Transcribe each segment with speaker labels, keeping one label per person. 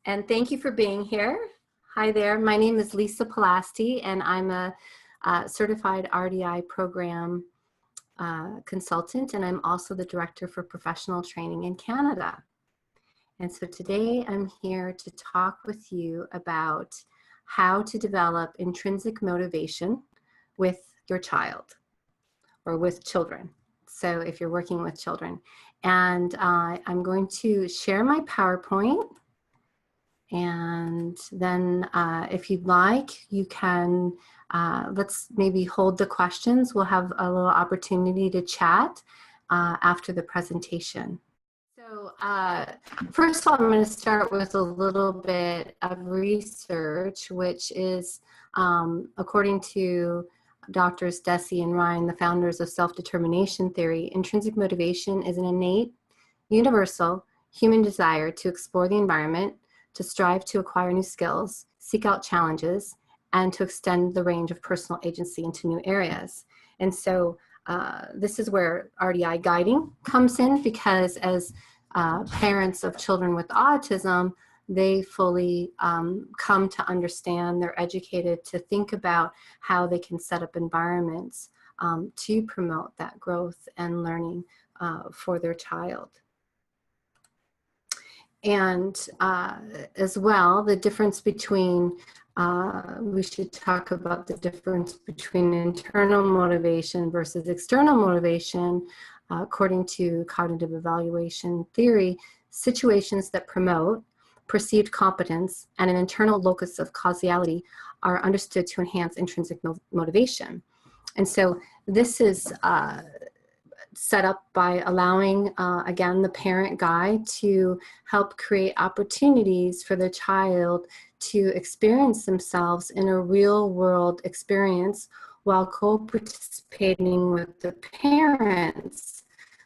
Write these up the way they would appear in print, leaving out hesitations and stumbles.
Speaker 1: And thank you for being here. Hi there, my name is Lisa Palasti, and I'm a certified RDI program consultant, and I'm also the director for professional training in Canada. And so today I'm here to talk with you about how to develop intrinsic motivation with your child or with children. So if you're working with children. And I'm going to share my PowerPoint. And then if you'd like, you can, let's maybe hold the questions. We'll have a little opportunity to chat after the presentation. So first of all, I'm going to start with a little bit of research, which is according to Doctors Deci and Ryan, the founders of self-determination theory, intrinsic motivation is an innate, universal human desire to explore the environment, to strive to acquire new skills, seek out challenges, and to extend the range of personal agency into new areas. And so this is where RDI guiding comes in, because as parents of children with autism, they fully come to understand, they're educated to think about how they can set up environments to promote that growth and learning for their child. And as well, the difference between, we should talk about the difference between internal motivation versus external motivation. According to cognitive evaluation theory, situations that promote perceived competence and an internal locus of causality are understood to enhance intrinsic motivation. And so this is set up by allowing, again, the parent guide to help create opportunities for the child to experience themselves in a real world experience while co-participating with the parents,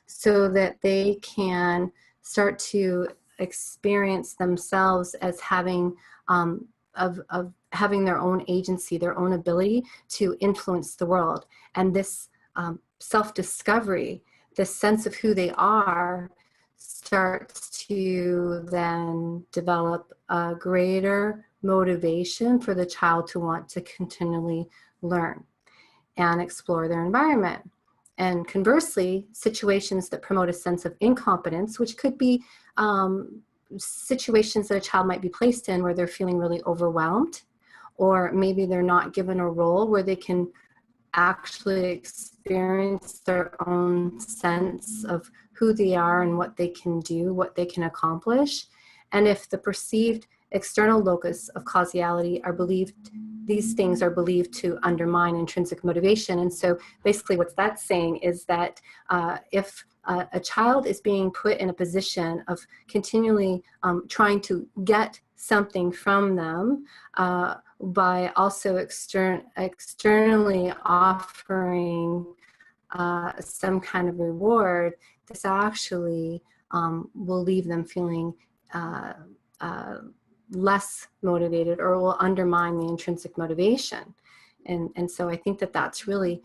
Speaker 1: so that they can start to experience themselves as having having their own agency, their own ability to influence the world. And this self-discovery, this sense of who they are, starts to then develop a greater motivation for the child to want to continually learn and explore their environment. And conversely, situations that promote a sense of incompetence, which could be situations that a child might be placed in where they're feeling really overwhelmed, or maybe they're not given a role where they can actually experience their own sense of who they are and what they can do, what they can accomplish. And if the perceived external locus of causality are believed, these things are believed to undermine intrinsic motivation. And so basically what that's saying is that if a child is being put in a position of continually trying to get something from them by also externally offering some kind of reward, this actually will leave them feeling less motivated, or will undermine the intrinsic motivation. And so I think that that's really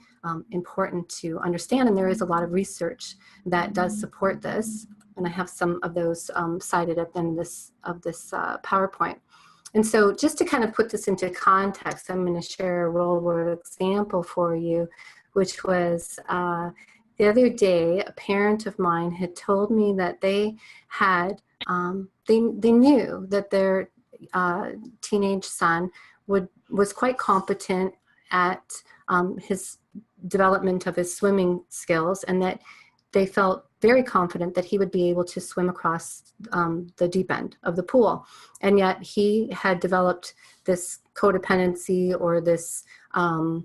Speaker 1: important to understand, and there is a lot of research that does support this, and I have some of those cited at the end of this PowerPoint. And so just to kind of put this into context, I'm going to share a real world example for you, which was the other day, a parent of mine had told me that they had, they knew that their teenage son was quite competent at his development of his swimming skills, and that they felt very confident that he would be able to swim across the deep end of the pool. And yet he had developed this codependency, or this, I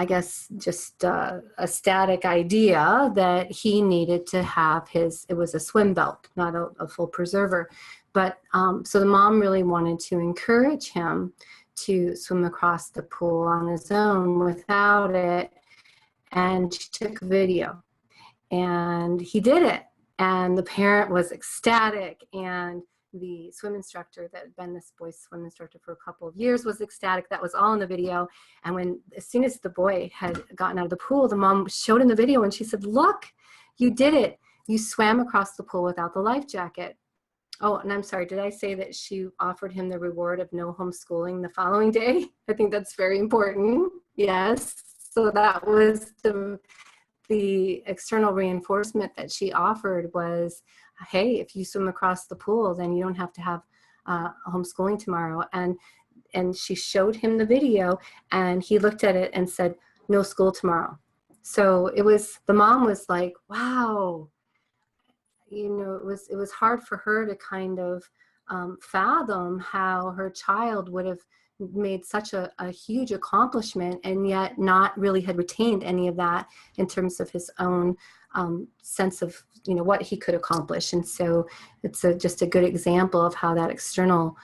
Speaker 1: guess, just a static idea that he needed to have it was a swim belt, not a full preserver. But so the mom really wanted to encourage him to swim across the pool on his own without it. And she took a video, and he did it. And the parent was ecstatic, and the swim instructor that had been this boy's swim instructor for a couple of years was ecstatic. That was all in the video. And as soon as the boy had gotten out of the pool, the mom showed him the video, and she said, "Look, you did it. You swam across the pool without the life jacket." Oh, and I'm sorry, did I say that she offered him the reward of no homeschooling the following day? I think that's very important. Yes. So that was the external reinforcement that she offered was, hey, if you swim across the pool, then you don't have to have homeschooling tomorrow. And she showed him the video, and he looked at it and said, no school tomorrow. So the mom was like, wow, it was hard for her to kind of fathom how her child would have made such a huge accomplishment and yet not really had retained any of that in terms of his own sense of what he could accomplish. And so it's just a good example of how that external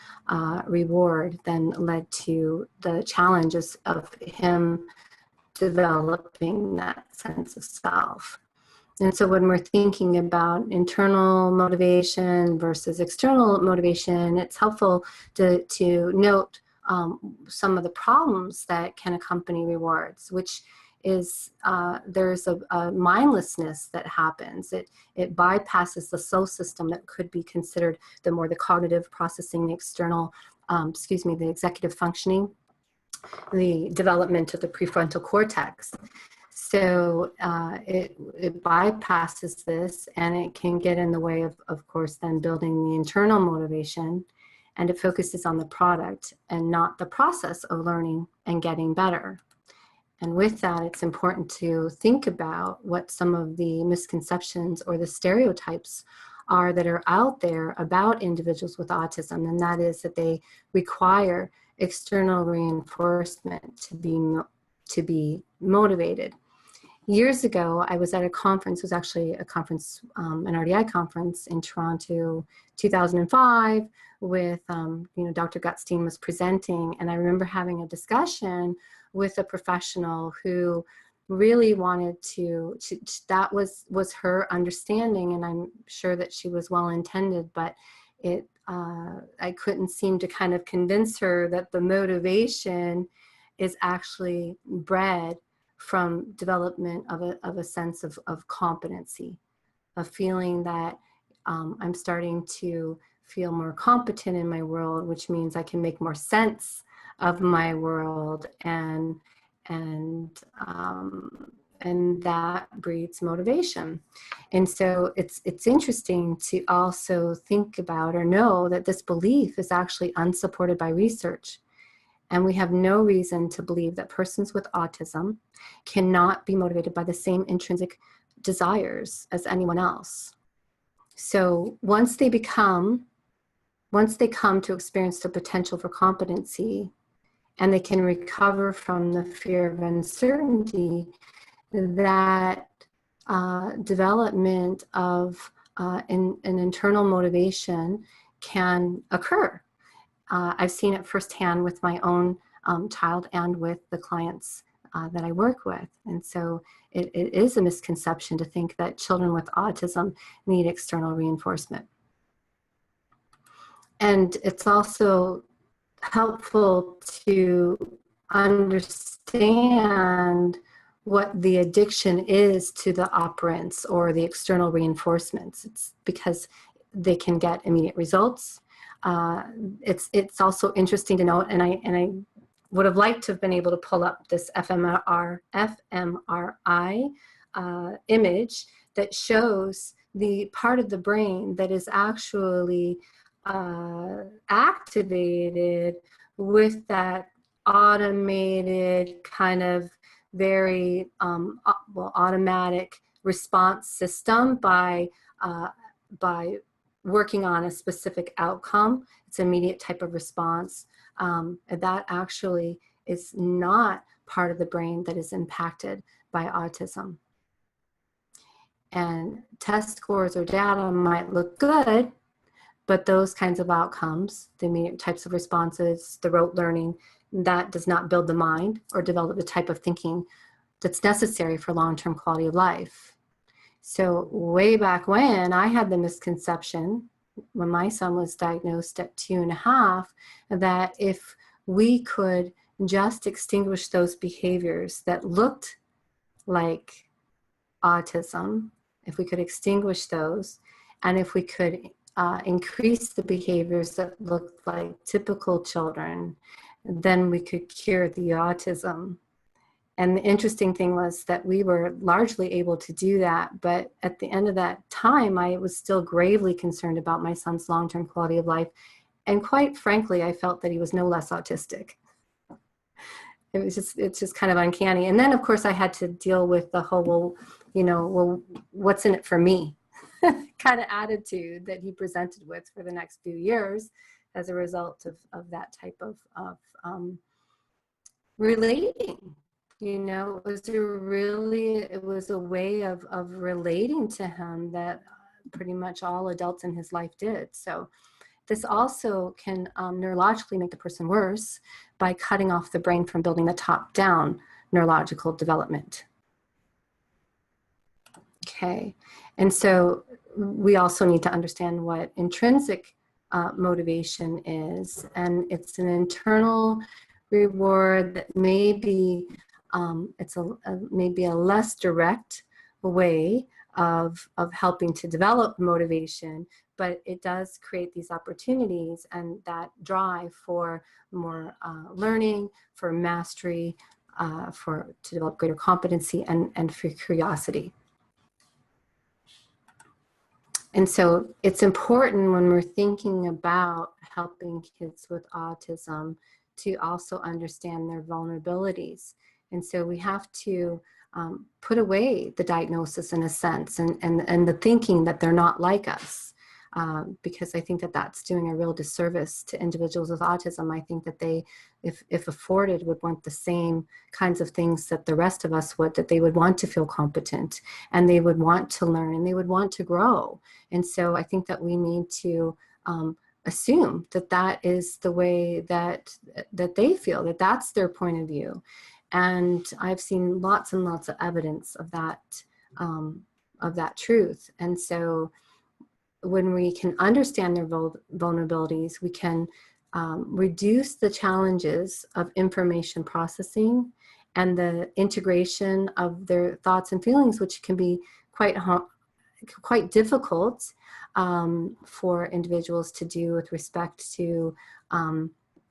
Speaker 1: reward then led to the challenges of him developing that sense of self. And so when we're thinking about internal motivation versus external motivation, it's helpful to note some of the problems that can accompany rewards, which is there's a mindlessness that happens. It bypasses the soul system that could be considered the cognitive processing, the external, the executive functioning, the development of the prefrontal cortex. So it bypasses this, and it can get in the way of course, then building the internal motivation, and it focuses on the product and not the process of learning and getting better. And with that, it's important to think about what some of the misconceptions or the stereotypes are that are out there about individuals with autism, and that is that they require external reinforcement to be motivated. Years ago, I was at a conference. It was actually a conference, an RDI conference in Toronto, 2005, with, Dr. Gutstein was presenting. And I remember having a discussion with a professional who really wanted that was her understanding. And I'm sure that she was well-intended, but I couldn't seem to kind of convince her that the motivation is actually bred from development of a sense of competency, of feeling that I'm starting to feel more competent in my world, which means I can make more sense of my world, and that breeds motivation. And so it's interesting to also think about or know that this belief is actually unsupported by research. And we have no reason to believe that persons with autism cannot be motivated by the same intrinsic desires as anyone else. So once they come to experience the potential for competency, and they can recover from the fear of uncertainty, that development of an internal motivation can occur. I've seen it firsthand with my own child and with the clients that I work with. And so it is a misconception to think that children with autism need external reinforcement. And it's also helpful to understand what the addiction is to the operants or the external reinforcements. It's because they can get immediate results. It's also interesting to note, and I would have liked to have been able to pull up this fMRI image that shows the part of the brain that is actually activated with that automated kind of very automatic response system by working on a specific outcome. It's an immediate type of response. That actually is not part of the brain that is impacted by autism. And test scores or data might look good, but those kinds of outcomes, the immediate types of responses, the rote learning, that does not build the mind or develop the type of thinking that's necessary for long-term quality of life. So way back when, I had the misconception, when my son was diagnosed at 2.5, that if we could just extinguish those behaviors that looked like autism, if we could extinguish those, and if we could increase the behaviors that looked like typical children, then we could cure the autism. And the interesting thing was that we were largely able to do that, but at the end of that time, I was still gravely concerned about my son's long-term quality of life. And quite frankly, I felt that he was no less autistic. It's just kind of uncanny. And then of course I had to deal with the whole, well, what's in it for me kind of attitude that he presented with for the next few years as a result of that type of relating. It was a way of relating to him that pretty much all adults in his life did. So this also can neurologically make the person worse by cutting off the brain from building the top-down neurological development. Okay, and so we also need to understand what intrinsic motivation is, and it's an internal reward that may be maybe a less direct way of helping to develop motivation, but it does create these opportunities and that drive for more learning, for mastery, to develop greater competency and for curiosity. And so it's important when we're thinking about helping kids with autism to also understand their vulnerabilities. And so we have to put away the diagnosis in a sense and the thinking that they're not like us, because I think that that's doing a real disservice to individuals with autism. I think that they, if afforded, would want the same kinds of things that the rest of us would, that they would want to feel competent and they would want to learn and they would want to grow. And so I think that we need to assume that that is the way that they feel, that that's their point of view. And I've seen lots and lots of evidence of that truth. And so when we can understand their vulnerabilities, we can reduce the challenges of information processing and the integration of their thoughts and feelings, which can be quite difficult for individuals to do with respect to,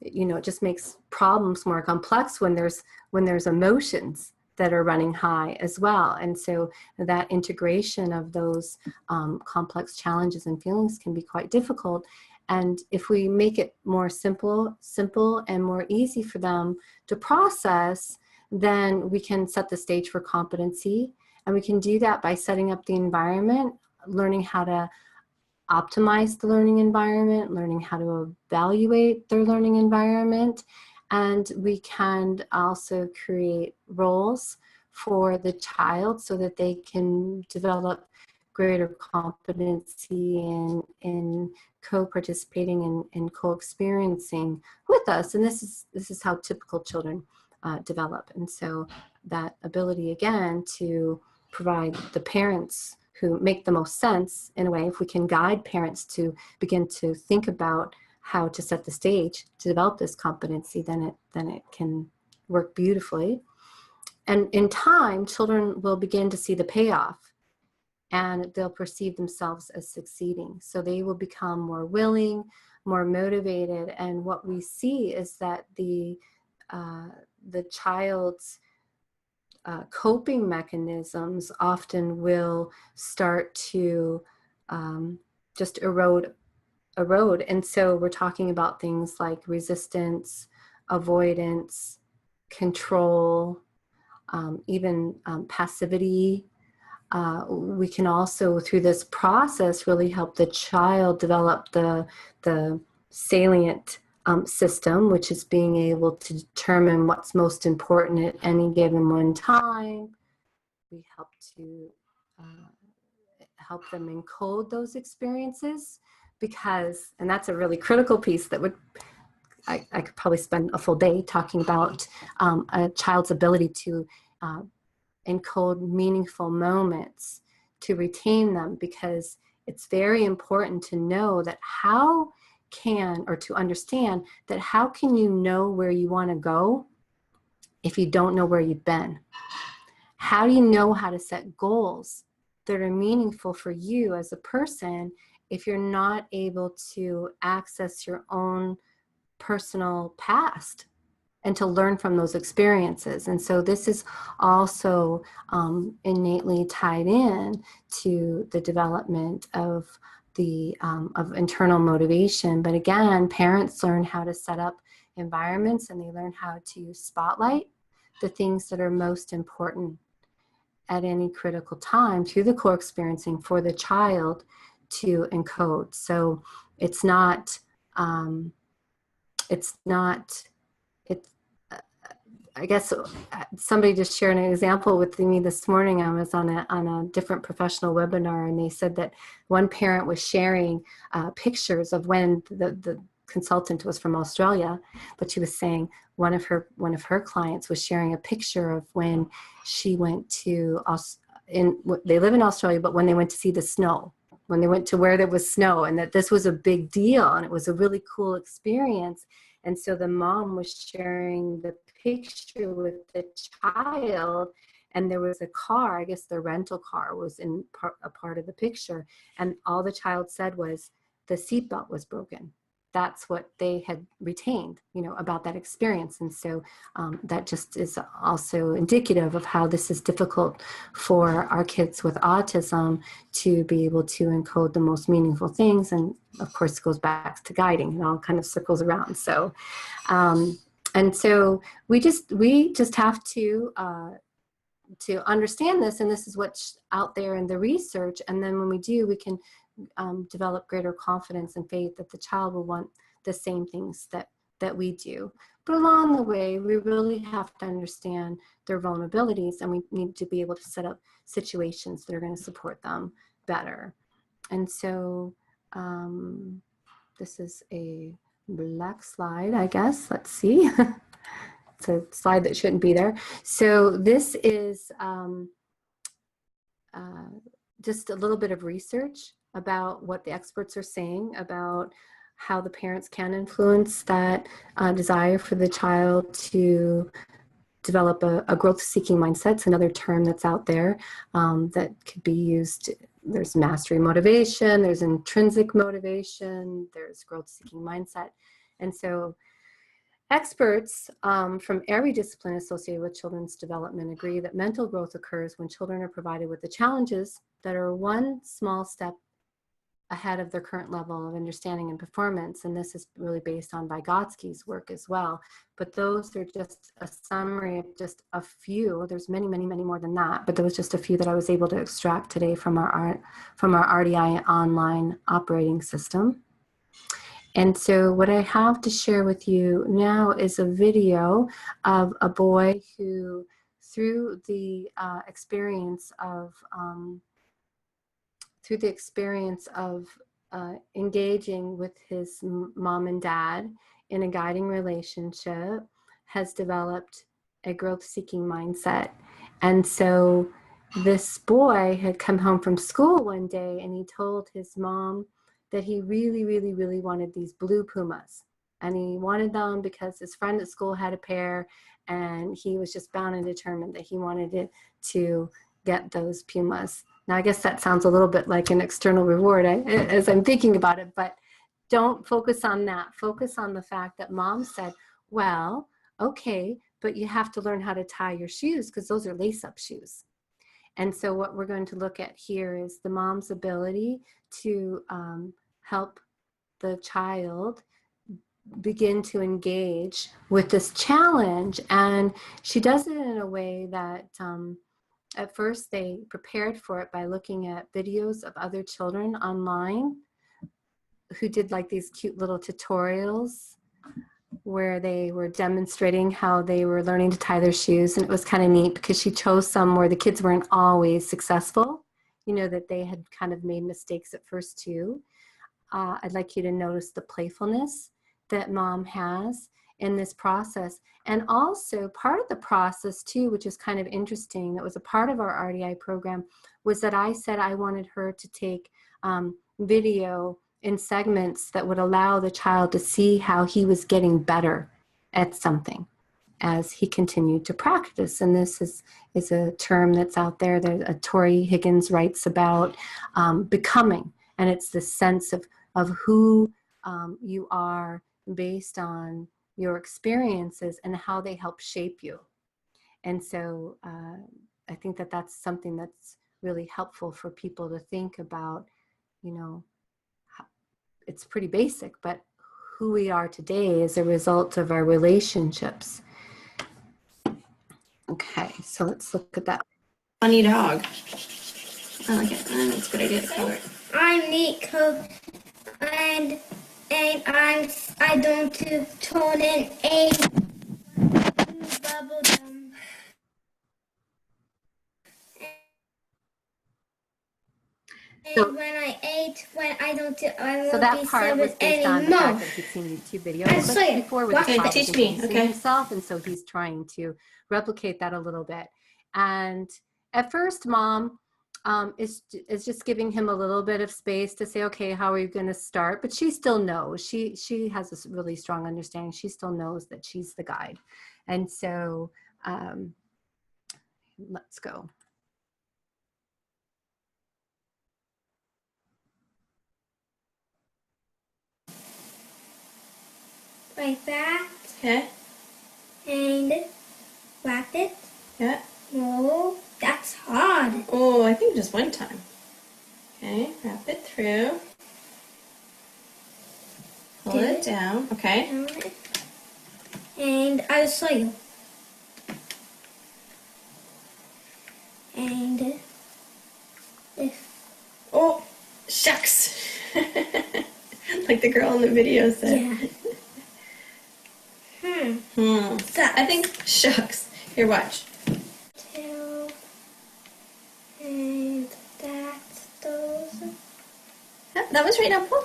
Speaker 1: it just makes problems more complex when there's emotions that are running high as well. And so that integration of those complex challenges and feelings can be quite difficult. And if we make it more simple and more easy for them to process, then we can set the stage for competency. And we can do that by setting up the environment, learning how to optimize the learning environment, learning how to evaluate their learning environment. And we can also create roles for the child so that they can develop greater competency in co-participating and co-experiencing with us. And this is how typical children develop. And so that ability, again, to provide the parents who make the most sense, in a way, if we can guide parents to begin to think about how to set the stage to develop this competency, then it can work beautifully. And in time, children will begin to see the payoff and they'll perceive themselves as succeeding. So they will become more willing, more motivated. And what we see is that the child's coping mechanisms often will start to just erode. And so we're talking about things like resistance, avoidance, control, even passivity. We can also, through this process, really help the child develop the salient system, which is being able to determine what's most important at any given one time. We help to help them encode those experiences, because, and that's a really critical piece that I could probably spend a full day talking about a child's ability to encode meaningful moments, to retain them, because it's very important to know that to understand that how can you know where you want to go if you don't know where you've been? How do you know how to set goals that are meaningful for you as a person if you're not able to access your own personal past and to learn from those experiences. And so this is also innately tied in to the development of the of internal motivation. But again, parents learn how to set up environments, and they learn how to spotlight the things that are most important at any critical time through the core experiencing for the child to encode. So it's not, it's I guess somebody just shared an example with me this morning. I was on a different professional webinar, and they said that one parent was sharing pictures of when the consultant was from Australia, but she was saying one of her clients was sharing a picture of when she went to they live in Australia, but when they went to see the snow, when they went to where there was snow, and that this was a big deal and it was a really cool experience. And so the mom was sharing the picture with the child, and there was a car, I guess the rental car was in a part of the picture, and all the child said was the seatbelt was broken. That's what they had retained, about that experience. And so that just is also indicative of how this is difficult for our kids with autism to be able to encode the most meaningful things. And of course, it goes back to guiding. It all kind of circles around. So, and so we just have to understand this, and this is what's out there in the research. And then when we do, we can develop greater confidence and faith that the child will want the same things that we do. But along the way, we really have to understand their vulnerabilities, and we need to be able to set up situations that are going to support them better. And so this is a black slide, I guess. Let's see. It's a slide that shouldn't be there. So this is just a little bit of research about what the experts are saying about how the parents can influence that desire for the child to develop a growth-seeking mindset. It's another term that's out there that could be used. There's mastery motivation, there's intrinsic motivation, there's growth-seeking mindset. And so experts from every discipline associated with children's development agree that mental growth occurs when children are provided with the challenges that are one small step ahead of their current level of understanding and performance. And this is really based on Vygotsky's work as well. But those are just a summary of just a few. There's many, many, many more than that. But there was just a few that I was able to extract today from our RDI online operating system. And so what I have to share with you now is a video of a boy who, through the experience of engaging with his mom and dad in a guiding relationship, has developed a growth-seeking mindset. And so this boy had come home from school one day, and he told his mom that he really, really, really wanted these blue Pumas. And he wanted them because his friend at school had a pair, and he was just bound and determined that he wanted to get those Pumas. Now, I guess that sounds a little bit like an external reward as I'm thinking about it, but don't focus on that. Focus on the fact that mom said, well, okay, but you have to learn how to tie your shoes because those are lace-up shoes. And so what we're going to look at here is the mom's ability to help the child begin to engage with this challenge. And she does it in a way that at first they prepared for it by looking at videos of other children online who did like these cute little tutorials where they were demonstrating how they were learning to tie their shoes. And it was kind of neat because she chose some where the kids weren't always successful, that they had kind of made mistakes at first too. I'd like you to notice the playfulness that mom has in this process. And also part of the process too, which is kind of interesting, that was a part of our RDI program, was that I said I wanted her to take video in segments that would allow the child to see how he was getting better at something as he continued to practice. And this is a term that's out there that Tori Higgins writes about becoming. And it's the sense of who you are based on your experiences and how they help shape you. And so I think that that's something that's really helpful for people to think about. You know, it's pretty basic, but who we are today is a result of our relationships. Okay, so let's look at that.
Speaker 2: Funny dog. I like it. That's a good idea to color it.
Speaker 3: I'm Nico, and I don't turn in a bubble gum.
Speaker 1: So,
Speaker 3: And when I don't do, I won't
Speaker 1: so that
Speaker 3: be
Speaker 1: part was
Speaker 3: 7
Speaker 1: based on the
Speaker 3: anymore.
Speaker 1: fact that he'd seen YouTube videos
Speaker 3: I saw it.
Speaker 1: before with his
Speaker 3: Okay,
Speaker 1: father
Speaker 2: teach me.
Speaker 1: introducing
Speaker 2: Okay.
Speaker 1: himself, and so he's trying to replicate that a little bit. And at first, Mom is just giving him a little bit of space to say, okay, how are you going to start? But she still knows. She has this really strong understanding. She still knows that she's the guide. And so let's go.
Speaker 3: Like that,
Speaker 2: Okay.
Speaker 3: and wrap it.
Speaker 2: Yeah.
Speaker 3: No, that's hard.
Speaker 2: Oh, I think just one time. Okay, wrap it through. Pull it down. Okay.
Speaker 3: And I'll show you. And if
Speaker 2: Oh, shucks. Like the girl in the video said.
Speaker 3: yeah.
Speaker 2: I think shucks. Here, watch.
Speaker 3: Two, and that's those.
Speaker 2: That was right now. Pull.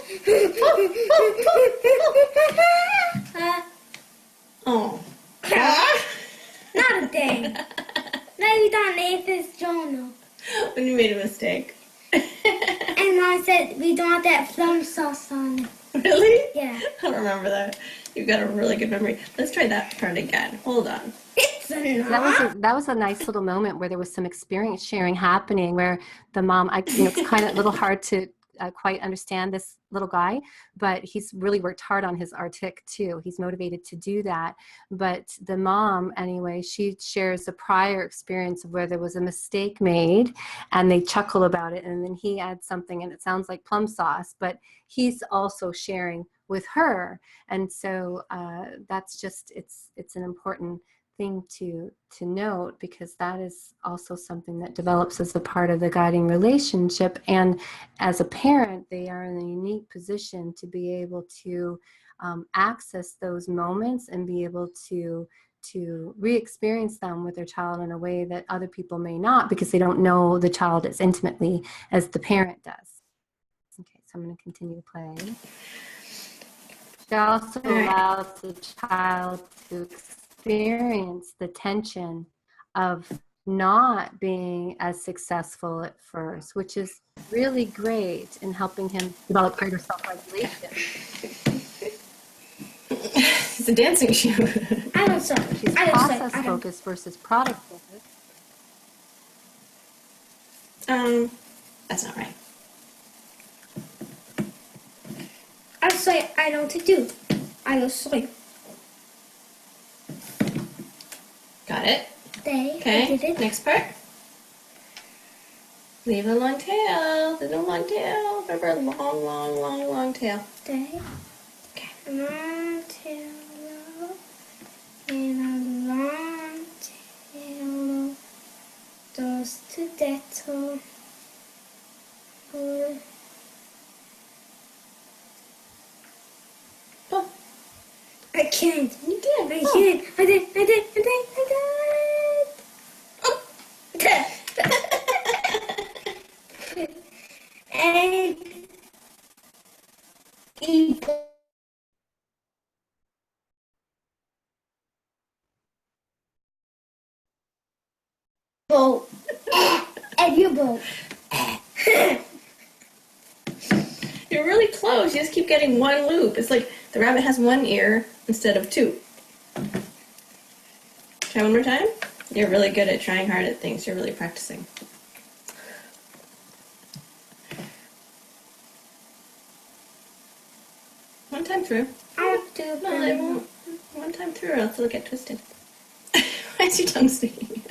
Speaker 2: Oh.
Speaker 3: Not a thing. Now we done Nathan's journal.
Speaker 2: When you made a mistake.
Speaker 3: And Mom said we don't have that plum sauce on it.
Speaker 2: Really?
Speaker 3: Yeah.
Speaker 2: I don't remember that. You've got a really good memory. Let's try that part again. Hold on.
Speaker 3: It's a
Speaker 1: That was a nice little moment where there was some experience sharing happening where the mom, it's kind of a little hard to quite understand this little guy, but he's really worked hard on his artic too. He's motivated to do that. But the mom, anyway, she shares a prior experience of where there was a mistake made and they chuckle about it. And then he adds something and it sounds like plum sauce, but he's also sharing with her. And so that's just, it's an important thing to note, because that is also something that develops as a part of the guiding relationship. And as a parent, they are in a unique position to be able to access those moments and be able to re-experience them with their child in a way that other people may not, because they don't know the child as intimately as the parent does. Okay, so I'm going to continue to play. It also allows the child to experience the tension of not being as successful at first, which is really great in helping him develop greater self-regulation.
Speaker 2: It's a dancing shoe.
Speaker 3: I don't know.
Speaker 1: She's process focused versus product focused.
Speaker 2: That's not right.
Speaker 3: I'll say I know what to do. I will show you.
Speaker 2: Got it.
Speaker 3: There,
Speaker 2: Okay.
Speaker 3: I did it.
Speaker 2: Next part. Leave a long tail. There's no long tail. Remember, long tail.
Speaker 3: There.
Speaker 2: Okay.
Speaker 3: Long tail and a long tail goes to that.
Speaker 2: Oh,
Speaker 3: I can't.
Speaker 2: you did.
Speaker 3: I can't. I did.
Speaker 2: Oh.
Speaker 3: And boat. And you boat.
Speaker 2: You're really close. You just keep getting one loop. It's like the rabbit has one ear instead of two. Try one more time. You're really good at trying hard at things. You're really practicing. One time through.
Speaker 3: I'll do it.
Speaker 2: No, it won't. One time through, or else it'll get twisted. Why is your tongue sticking?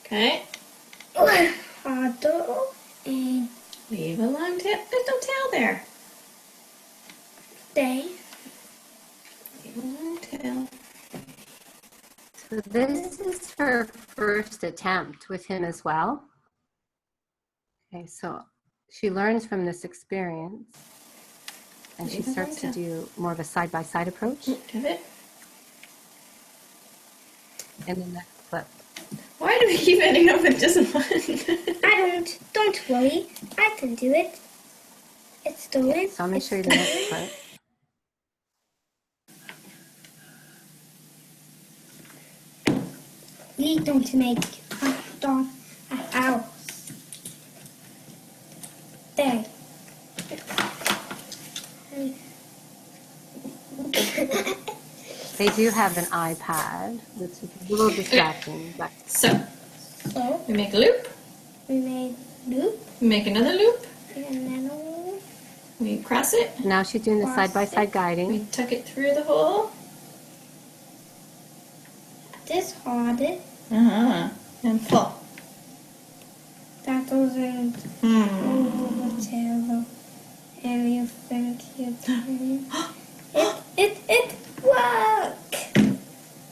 Speaker 2: Okay.
Speaker 3: Harder and
Speaker 2: Leave a long tail. There's no tail there.
Speaker 3: stay.
Speaker 2: Leave a long tail.
Speaker 1: So this is her first attempt with him as well. Okay, so she learns from this experience and she starts to do more of a side-by-side approach.
Speaker 2: Pivot.
Speaker 1: And the next flip.
Speaker 2: Why do we keep ending up with just one?
Speaker 3: Don't worry. I can do it. It's doing.
Speaker 1: So I'm going to show you the next flip.
Speaker 3: We don't make a house. There.
Speaker 1: They do have an iPad, which is a little distracting. But
Speaker 2: So,
Speaker 3: So
Speaker 2: we make a loop.
Speaker 3: we made loop
Speaker 2: We make another loop.
Speaker 3: and then loop.
Speaker 2: We cross it.
Speaker 1: now she's doing the side-by-side guiding.
Speaker 2: We tuck it through the hole.
Speaker 3: This harder.
Speaker 2: And pull.
Speaker 3: That doesn't over the tail. And you think you can. It worked.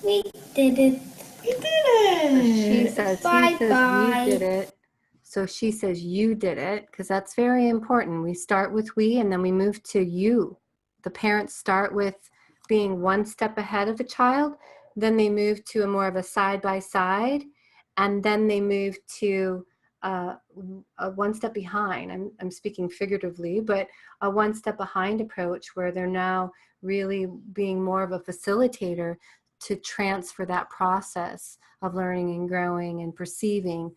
Speaker 3: We did it.
Speaker 2: We did it.
Speaker 1: She says,
Speaker 3: Bye
Speaker 1: he says,
Speaker 3: bye.
Speaker 1: you did it. So she says, you did it, because that's very important. We start with we, and then we move to you. The parents start with being one step ahead of the child, then they move to a more of a side-by-side, and then they move to a one step behind. I'm speaking figuratively, but a one step behind approach where they're now really being more of a facilitator to transfer that process of learning and growing and perceiving,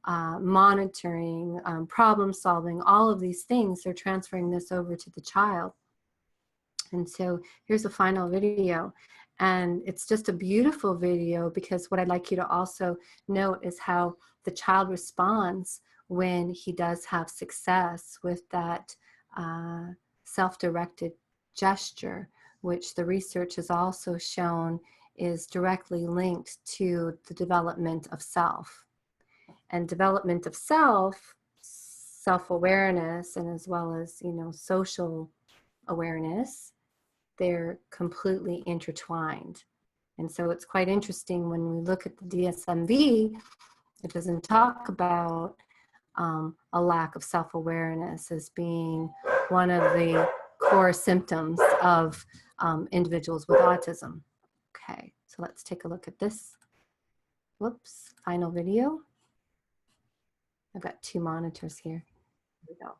Speaker 1: monitoring, problem solving, all of these things. They're transferring this over to the child. And so here's the final video. And it's just a beautiful video, because what I'd like you to also note is how the child responds when he does have success with that self-directed gesture, which the research has also shown is directly linked to the development of self. And development of self, self-awareness, and as well as, social awareness, they're completely intertwined. And so it's quite interesting when we look at the DSMV, it doesn't talk about a lack of self-awareness as being one of the core symptoms of individuals with autism. Okay, so let's take a look at this. Whoops, final video. I've got two monitors here. Here we go.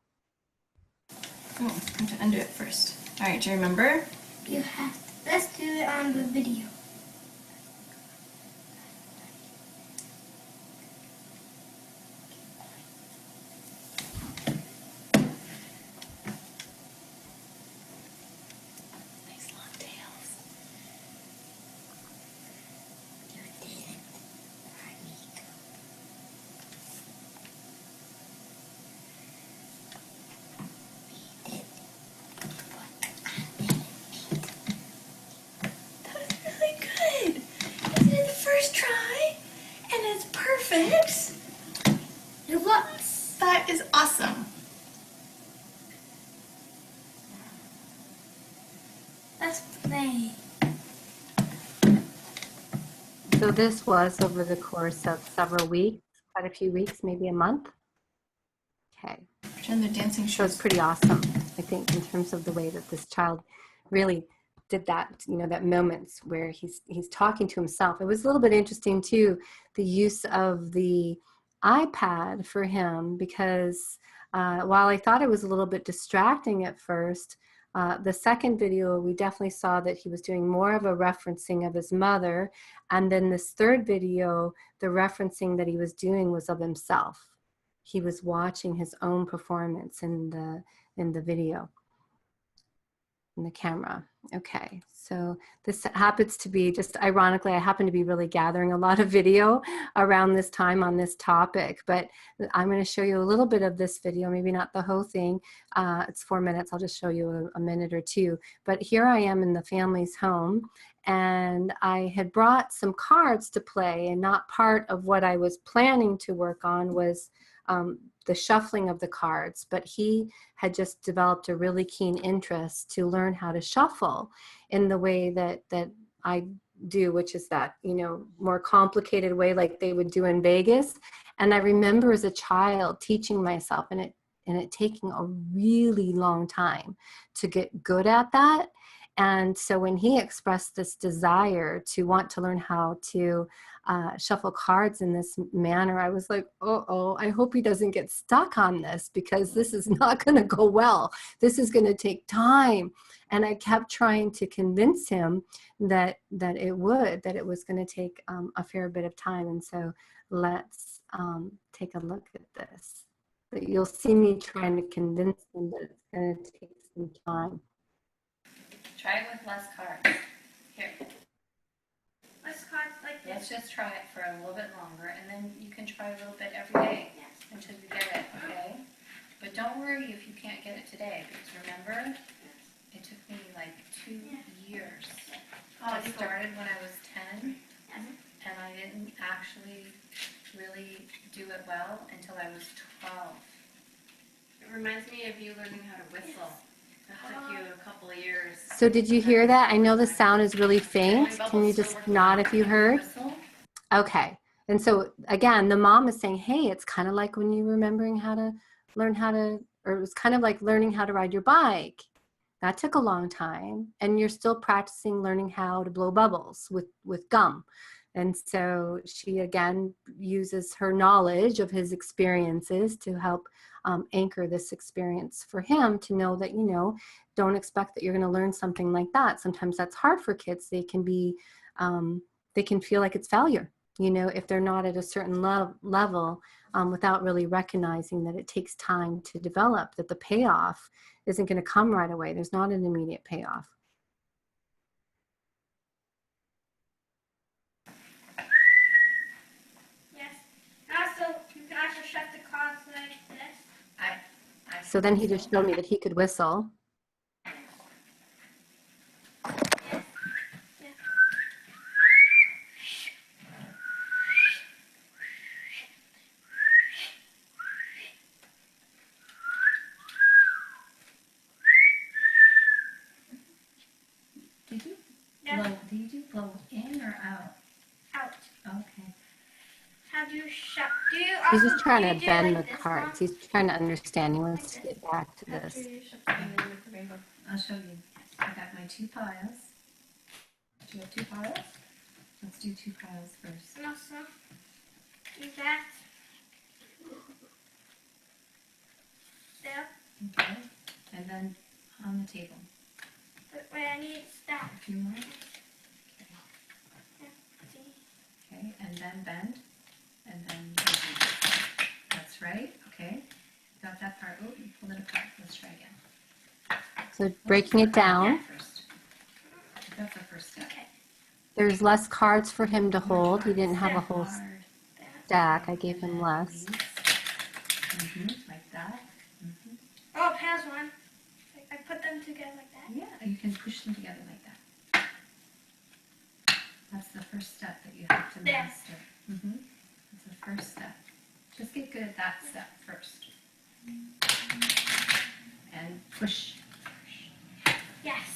Speaker 2: Oh, I have to undo it first. All right, do you remember?
Speaker 3: You have to. Let's do it on the video.
Speaker 2: Nice long tails.
Speaker 3: You did it.
Speaker 2: That was really good. You did it the first try, and it's perfect.
Speaker 3: It works.
Speaker 2: That is awesome.
Speaker 3: Let's play.
Speaker 1: So this was over the course of several weeks, quite a few weeks, maybe a month. Okay.
Speaker 2: Pretend they're dancing
Speaker 1: So it's
Speaker 2: shoes.
Speaker 1: pretty awesome, I think, in terms of the way that this child really did that, that moments where he's talking to himself. It was a little bit interesting too, the use of the iPad for him, because while I thought it was a little bit distracting at first, the second video, we definitely saw that he was doing more of a referencing of his mother. And then this third video, the referencing that he was doing was of himself. He was watching his own performance in the video. in the camera. Okay, so this happens to be, just ironically, I happen to be really gathering a lot of video around this time on this topic, but I'm going to show you a little bit of this video, maybe not the whole thing. It's 4 minutes. I'll just show you a minute or two. But here I am in the family's home, and I had brought some cards to play, and not part of what I was planning to work on was the shuffling of the cards, but he had just developed a really keen interest to learn how to shuffle in the way that I do, which is that, you know, more complicated way like they would do in Vegas. And I remember as a child teaching myself, and it taking a really long time to get good at that. And so when he expressed this desire to want to learn how to shuffle cards in this manner, I was like, oh, I hope he doesn't get stuck on this, because this is not going to go well. This is going to take time. And I kept trying to convince him that it was going to take a fair bit of time. And so let's take a look at this. But you'll see me trying to convince him that it's going to take some time.
Speaker 4: Try it with less cards. Here.
Speaker 3: Less cards like
Speaker 4: Let's just try it for a little bit longer, and then you can try a little bit every day until you get it, okay? But don't worry if you can't get it today, because remember, it took me like 2 years. I started when I was 10, and I didn't actually really do it well until I was 12.
Speaker 5: It reminds me of you learning how to whistle. It took you a couple of years.
Speaker 1: So did you hear that? I know the sound is really faint. Can you just nod if you heard? Okay. And so again, the mom is saying, hey, it's kind of like when you remembering how to learn how to, or it was kind of like learning how to ride your bike. That took a long time. And you're still practicing learning how to blow bubbles with gum. And so she again uses her knowledge of his experiences to help anchor this experience for him, to know that, you know, don't expect that you're going to learn something like that. Sometimes that's hard for kids. They can be, they can feel like it's failure, you know, if they're not at a certain level, without really recognizing that it takes time to develop, that the payoff isn't going to come right away. There's not an immediate payoff.
Speaker 3: Yes. Also, you can also shut the cards like this.
Speaker 1: So then he just showed me that he could whistle.
Speaker 3: Yes. Yes.
Speaker 4: Did you
Speaker 3: Yeah.
Speaker 4: blow? Did you do blow in or out?
Speaker 3: Out.
Speaker 4: Okay.
Speaker 3: How do you shut? Do you
Speaker 1: He's
Speaker 3: also
Speaker 1: just trying
Speaker 3: do you
Speaker 1: to
Speaker 3: do
Speaker 1: bend
Speaker 3: like
Speaker 1: the
Speaker 3: this,
Speaker 1: cards.
Speaker 3: Mom?
Speaker 1: He's trying to understand. He wants to get back to
Speaker 3: After
Speaker 1: this.
Speaker 3: you shut the cards.
Speaker 4: I'll show you. I got my 2 piles. Do you have 2 piles? Let's do 2 piles first.
Speaker 3: And also, do that. There.
Speaker 4: Okay. And then on the table.
Speaker 3: But wait, I need that.
Speaker 4: A few more.
Speaker 3: Yeah. See?
Speaker 4: Okay. And then bend. And then open. That's right. Okay. Got that part. Oh, you pulled it apart. Let's try again.
Speaker 1: So breaking it down.
Speaker 4: First. That's the first step.
Speaker 3: Okay.
Speaker 1: There's less cards for him to hold. He didn't have a whole
Speaker 4: Hard.
Speaker 1: stack. I gave him less.
Speaker 4: Like that.
Speaker 3: Oh, has one. I put them together like that.
Speaker 4: Yeah, you can push them together like that. That's the first step that you have to
Speaker 3: There.
Speaker 4: master. That's the first step. Just get good at that step first. And push.
Speaker 3: Yes.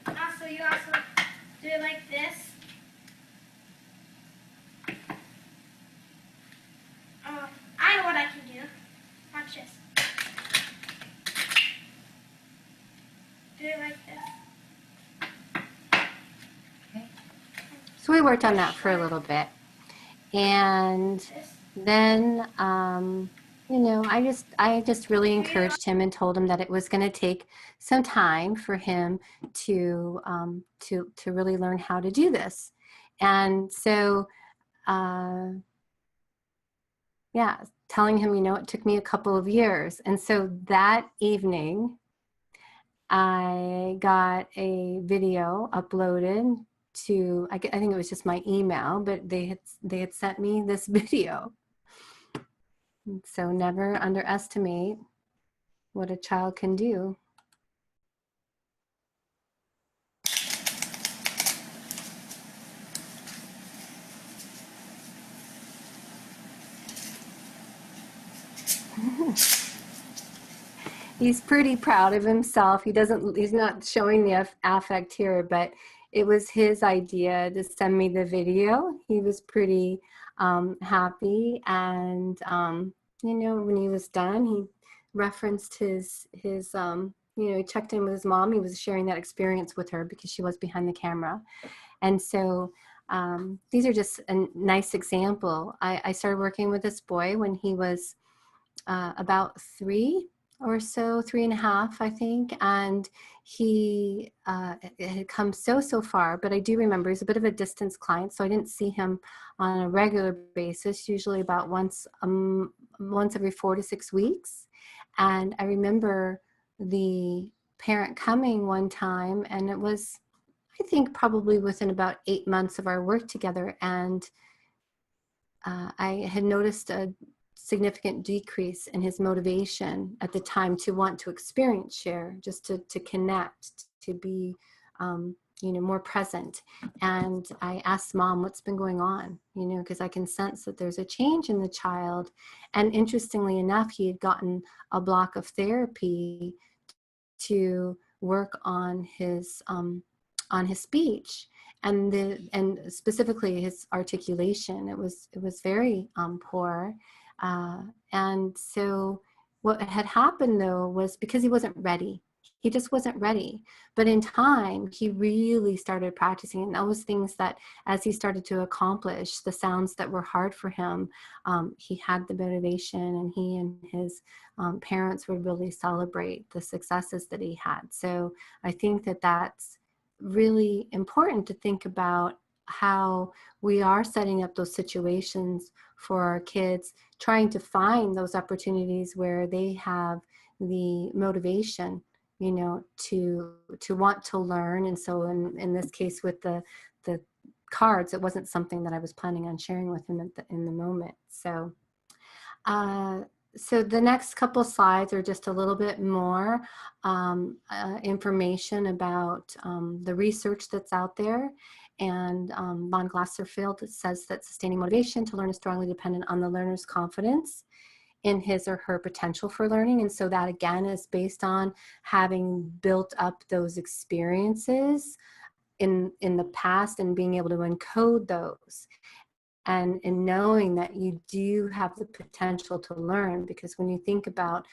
Speaker 3: Also, you also do it like this. Oh, I know what I can do. Watch this. Do it like this.
Speaker 4: Okay.
Speaker 1: So we worked on that for a little bit. And
Speaker 3: This.
Speaker 1: then, you know, I just really encouraged him and told him that it was going to take some time for him to really learn how to do this. And so, yeah, telling him, you know, it took me a couple of years. And so that evening, I got a video uploaded to, I think it was just my email, but they had sent me this video. So never underestimate what a child can do. He's pretty proud of himself. He's not showing the affect here, but it was his idea to send me the video. He was pretty happy, and you know, when he was done, he referenced his you know, he checked in with his mom. He was sharing that experience with her because she was behind the camera. And so these are just a nice example. I started working with this boy when he was about 3 or so, 3.5, I think. And he had come so far, but I do remember he's a bit of a distance client, so I didn't see him on a regular basis, usually about once every 4 to 6 weeks. And I remember the parent coming one time, and it was, I think, probably within about 8 months of our work together. And I had noticed a significant decrease in his motivation at the time to want to experience share, just to connect, to be, you know, more present. And I asked Mom, what's been going on? You know, because I can sense that there's a change in the child. And interestingly enough, he had gotten a block of therapy to work on his speech and specifically his articulation. It was very poor, and so what had happened though was because he wasn't ready. He just wasn't ready. But in time, he really started practicing, and those things that, as he started to accomplish the sounds that were hard for him, he had the motivation, and he and his parents would really celebrate the successes that he had. So I think that that's really important to think about how we are setting up those situations for our kids, trying to find those opportunities where they have the motivation, you know, to want to learn. And so in this case with the cards, it wasn't something that I was planning on sharing with him in the moment. So so the next couple slides are just a little bit more information about the research that's out there. And von Glasserfield says that sustaining motivation to learn is strongly dependent on the learner's confidence in his or her potential for learning. And so that again is based on having built up those experiences in the past and being able to encode those. And knowing that you do have the potential to learn, because when you think about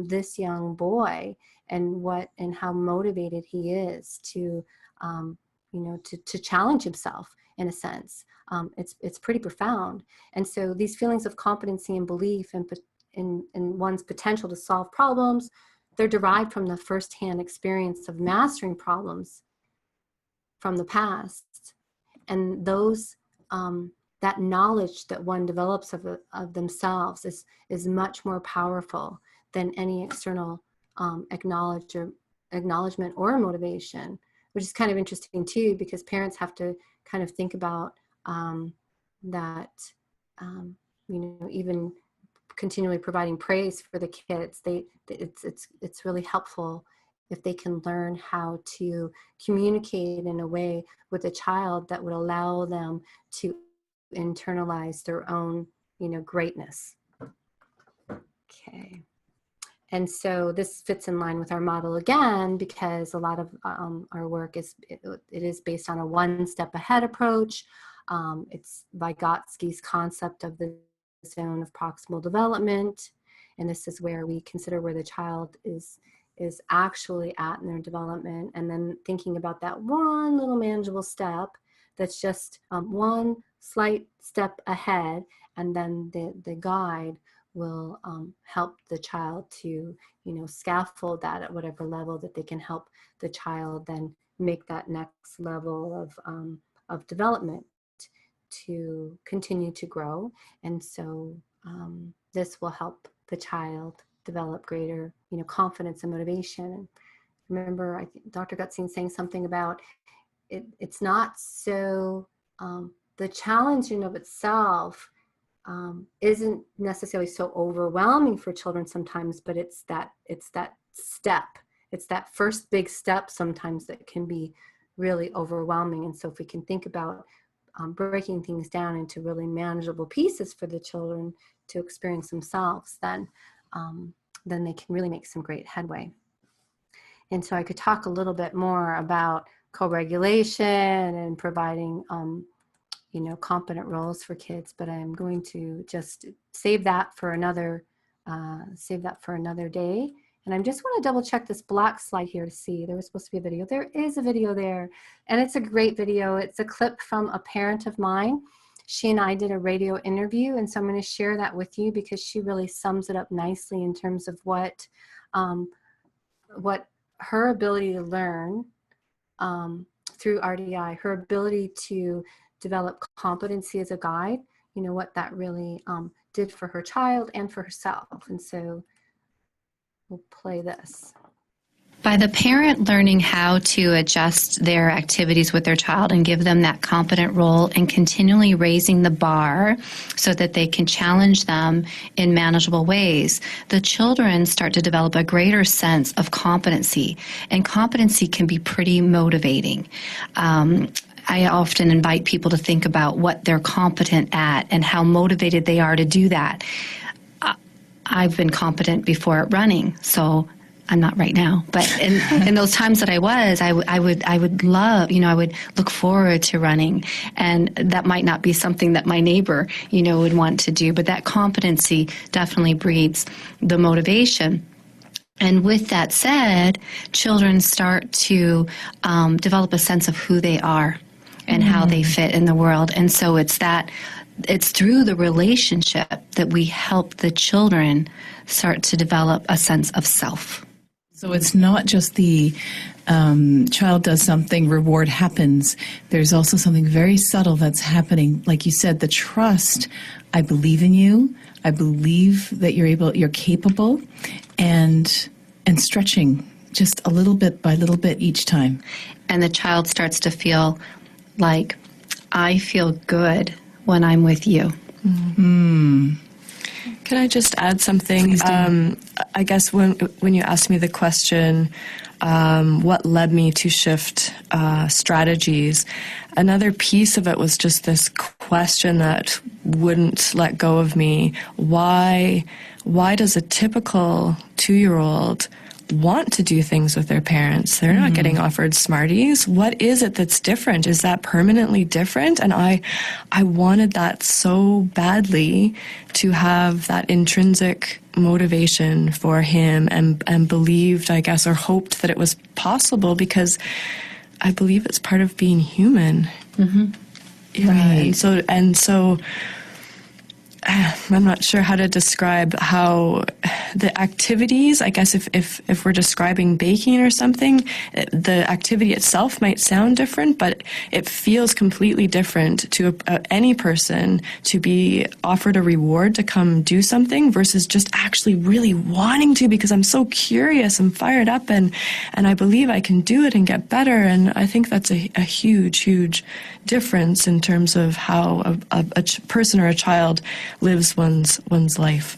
Speaker 1: this young boy and how motivated he is to, you know, to challenge himself in a sense, it's pretty profound. And so these feelings of competency and belief in one's potential to solve problems, they're derived from the firsthand experience of mastering problems from the past, and those that knowledge that one develops of themselves is much more powerful than any external acknowledgement or motivation, which is kind of interesting too, because parents have to kind of think about that, you know, even continually providing praise for the kids. It's really helpful if they can learn how to communicate in a way with a child that would allow them to internalize their own, you know, greatness. Okay. And so this fits in line with our model again, because a lot of our work is based on a one-step ahead approach. It's Vygotsky's concept of the zone of proximal development, and this is where we consider where the child is actually at in their development, and then thinking about that one little manageable step that's just one slight step ahead, and then the guide will help the child to, you know, scaffold that at whatever level that they can help the child then make that next level of development to continue to grow. And so this will help the child develop greater, you know, confidence and motivation. remember Dr. Gutzine saying something about it's not so, the challenge in of itself isn't necessarily so overwhelming for children sometimes, but it's that step. It's that first big step sometimes that can be really overwhelming. And so if we can think about breaking things down into really manageable pieces for the children to experience themselves, then they can really make some great headway. And so I could talk a little bit more about co-regulation and providing competent roles for kids, but I'm going to just save that for another day. And I just want to double check this black slide here to see. There was supposed to be a video. There is a video there, and it's a great video. It's a clip from a parent of mine. She and I did a radio interview, and so I'm going to share that with you because she really sums it up nicely in terms of what her ability to learn through RDI, her ability to develop competency as a guide, what that really did for her child and for herself. And so we'll play this.
Speaker 6: By the parent learning how to adjust their activities with their child and give them that competent role and continually raising the bar so that they can challenge them in manageable ways, the children start to develop a greater sense of competency, and competency can be pretty motivating. I often invite people to think about what they're competent at and how motivated they are to do that. I've been competent before at running, so I'm not right now, but in those times that I was, I would love, I would look forward to running, and that might not be something that my neighbor, would want to do, but that competency definitely breeds the motivation. And with that said, children start to develop a sense of who they are and how they fit in the world. And so it's through the relationship that we help the children start to develop a sense of self.
Speaker 7: So it's not just the child does something, reward happens. There's also something very subtle that's happening. Like you said, the trust, I believe in you. I believe that you're capable, and stretching just a little bit by little bit each time.
Speaker 6: And the child starts to feel like, I feel good when I'm with you.
Speaker 8: Can I just add something? I guess when you asked me the question, what led me to shift strategies, another piece of it was just this question that wouldn't let go of me. Why does a typical 2-year-old want to do things with their parents? They're not getting offered Smarties. What is it that's different? Is that permanently different? And I wanted that so badly, to have that intrinsic motivation for him, and believed, I guess, or hoped that it was possible, because I believe it's part of being human. Yeah,
Speaker 7: Right.
Speaker 8: And so I'm not sure how to describe how the activities, I guess if we're describing baking or something, the activity itself might sound different, but it feels completely different to any person to be offered a reward to come do something versus just actually really wanting to, because I'm so curious, I'm fired up, and I believe I can do it and get better. And I think that's a huge difference in terms of how a person or a child lives one's life.